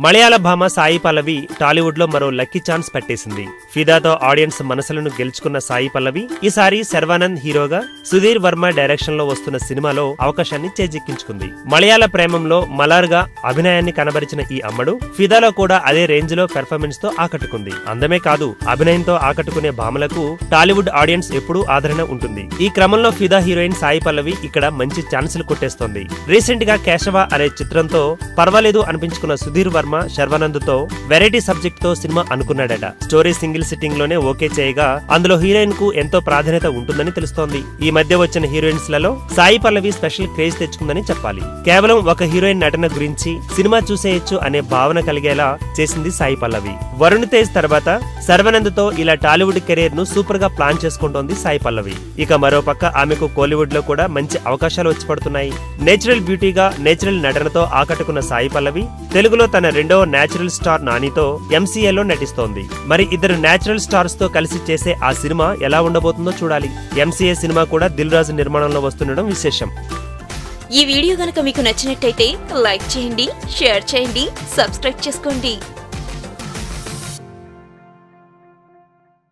మలయాళ భామ సాయి పల్లవి టాలీవుడ్ లో మరో లక్కీ ఛాన్స్ పట్టేసింది. ఫిదాతో ఆడియన్స్ మనసులను గెలుచుకున్న సాయి పల్లవి ఈసారి శర్వానంద్ హీరోగా సుధీర్ వర్మ డైరెక్షన్ లో వస్తున్న సినిమాలో అవకాశాన్ని చేజిక్కించుకుంది. మలయాళ ప్రేమంలో మలార్గా అభినయాన్ని కనబరిచిన ఈ అమ్మడు ఫిదాలో కూడా అదే రేంజ్ లో పెర్ఫార్మెన్స్ తో ఆకట్టుకుంది. అందమే కాదు, అభినయంతో ఆకట్టుకునే భామలకు టాలీవుడ్ ఆడియన్స్ ఎప్పుడూ ఆదరణ ఉంటుంది. ఈ క్రమంలో ఫిదా హీరోయిన్ సాయి పల్లవి ఇక్కడ మంచి ఛాన్సులు కొట్టేస్తోంది. రీసెంట్ గా కేశవ అనే చిత్రంతో పర్వాలేదు అనిపించుకున్న సుధీర్ వర్మ శర్వానంద్ తో వెరైటీ సబ్జెక్ట్ తో సినిమా అనుకున్నాడట. స్టోరీ సింగిల్ సిట్టింగ్ లోనే ఓకే చేయగా అందులో హీరోయిన్ కు ఎంతో ప్రాధాన్యత ఉంటుందని తెలుస్తోంది. ఈ మధ్య వచ్చిన హీరోయిన్స్ లలో సాయి పల్లవి స్పెషల్ క్రేజ్ తెచ్చుకుందని చెప్పాలి. కేవలం ఒక హీరోయిన్ నటన గురించి సినిమా చూసేయచ్చు అనే భావన కలిగేలా చేసింది సాయి పల్లవి. వరుణ్ తేజ్ తర్వాత శర్వానంద్ తో ఇలా టాలీవుడ్ కెరీర్ ను సూపర్ గా ప్లాన్ చేసుకుంటోంది సాయి పల్లవి. ఇక మరోపక్క ఆమెకు కోలీవుడ్ లో కూడా మంచి అవకాశాలు వచ్చి పడుతున్నాయి. నేచురల్ బ్యూటీగా నేచురల్ నటనతో ఆకట్టుకున్న సాయి పల్లవి తెలుగులో తన రెండవ నేచురల్ స్టార్ నానితో ఎంసీఏలో నటిస్తోంది. మరి ఇద్దరు నేచురల్ స్టార్స్ తో కలిసి చేసే ఆ సినిమా ఎలా ఉండబోతుందో చూడాలి. ఎంసీఏ సినిమా కూడా దిల్ రాజు నిర్మాణంలో వస్తుండడం విశేషం. ఈ వీడియో గనుక మీకు నచ్చినట్టయితే లైక్ చేయండి, షేర్ చేయండి, సబ్స్క్రైబ్ చేసుకోండి.